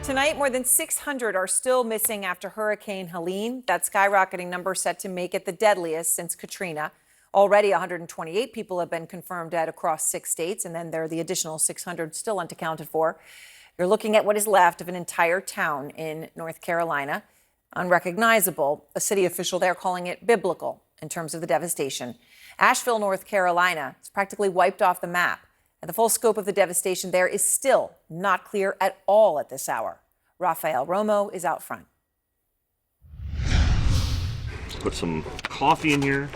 Tonight, more than 600 are still missing after Hurricane Helene. That skyrocketing number set to make it the deadliest since Katrina. Already 128 people have been confirmed dead across 6 states, and then there are the additional 600 still unaccounted for. You're looking at what is left of an entire town in North Carolina. Unrecognizable, a city official there calling it biblical in terms of the devastation. Asheville, North Carolina is practically wiped off the map. And the full scope of the devastation there is still not clear at all at this hour. Rafael Romo is out front. Put some coffee in here.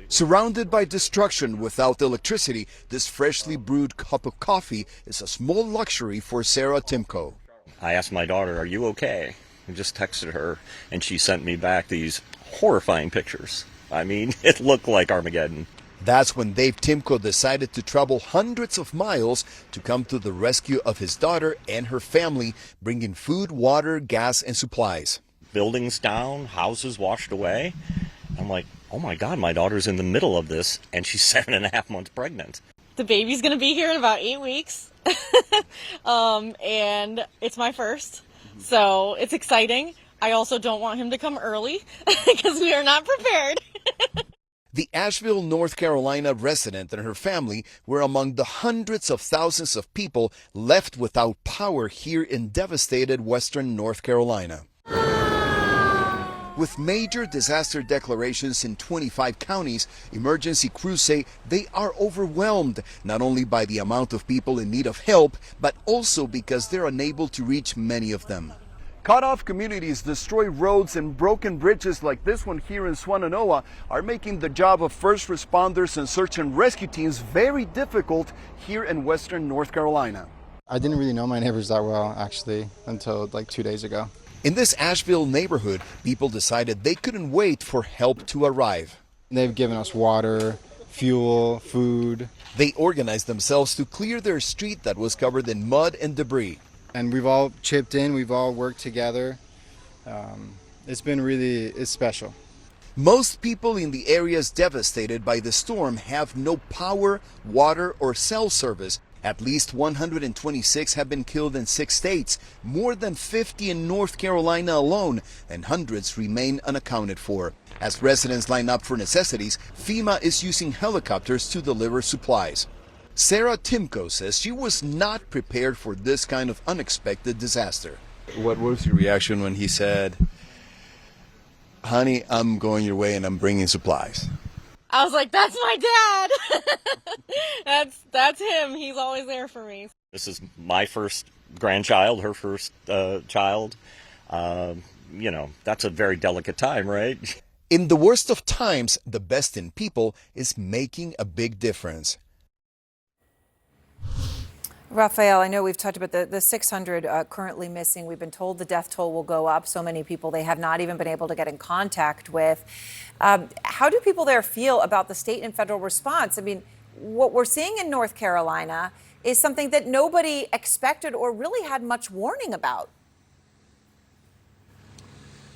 Surrounded by destruction without electricity, this freshly brewed cup of coffee is a small luxury for Sarah Timko. I asked my daughter, "Are you okay?" I just texted her, and she sent me back these horrifying pictures. I mean, it looked like Armageddon. That's when Dave Timko decided to travel hundreds of miles to come to the rescue of his daughter and her family, bringing food, water, gas, and supplies. Buildings down, houses washed away. I'm like, oh my God, my daughter's in the middle of this, and she's 7.5 months pregnant. The baby's going to be here in about 8 weeks, and it's my first, so it's exciting. I also don't want him to come early because we are not prepared. The Asheville, North Carolina resident and her family were among the hundreds of thousands of people left without power here in devastated western North Carolina. With major disaster declarations in 25 counties, emergency crews say they are overwhelmed, not only by the amount of people in need of help, but also because they're unable to reach many of them. Cut-off communities, destroyed roads, and broken bridges like this one here in Swannanoa are making the job of first responders and search and rescue teams very difficult here in western North Carolina. I didn't really know my neighbors that well, actually, until like 2 days ago. In this Asheville neighborhood, people decided they couldn't wait for help to arrive. They've given us water, fuel, food. They organized themselves to clear their street that was covered in mud and debris. And we've all chipped in, we've all worked together. It's special. Most people in the areas devastated by the storm have no power, water, or cell service. At least 126 have been killed in 6 states, more than 50 in North Carolina alone, and hundreds remain unaccounted for. As residents line up for necessities, FEMA is using helicopters to deliver supplies. Sarah Timko says she was not prepared for this kind of unexpected disaster. What was your reaction when he said, "Honey, I'm going your way and I'm bringing supplies"? I was like, that's my dad. That's him. He's always there for me. This is my first grandchild, her first child. That's a very delicate time, right? In the worst of times, the best in people is making a big difference. Rafael, I know we've talked about the 600 currently missing. We've been told the death toll will go up. So many people they have not even been able to get in contact with. How do people there feel about the state and federal response? I mean, what we're seeing in North Carolina is something that nobody expected or really had much warning about.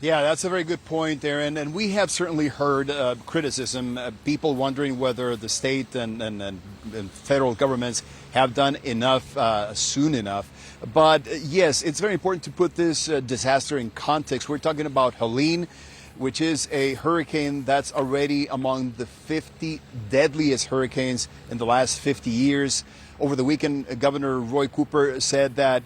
Yeah, that's a very good point, Aaron. And we have certainly heard criticism, people wondering whether the state and federal governments have done enough soon enough. But yes, it's very important to put this disaster in context. We're talking about Helene, which is a hurricane that's already among the 50 deadliest hurricanes in the last 50 years. Over the weekend, Governor Roy Cooper said that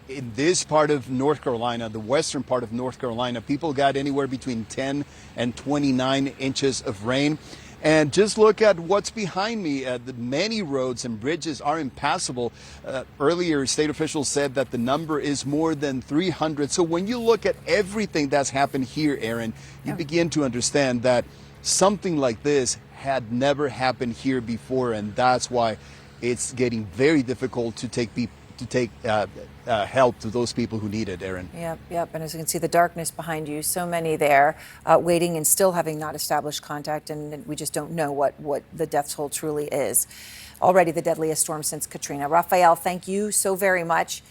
in this part of North Carolina, the western part of North Carolina, people got anywhere between 10 and 29 inches of rain. And just look at what's behind me. The many roads and bridges are impassable. Earlier, state officials said that the number is more than 300. So when you look at everything that's happened here, Aaron, you begin to understand that something like this had never happened here before. And that's why it's getting very difficult to take help to those people who need it, Aaron. Yep. And as you can see, the darkness behind you, so many there waiting and still having not established contact, and we just don't know what the death toll truly is. Already the deadliest storm since Katrina. Rafael, thank you so very much.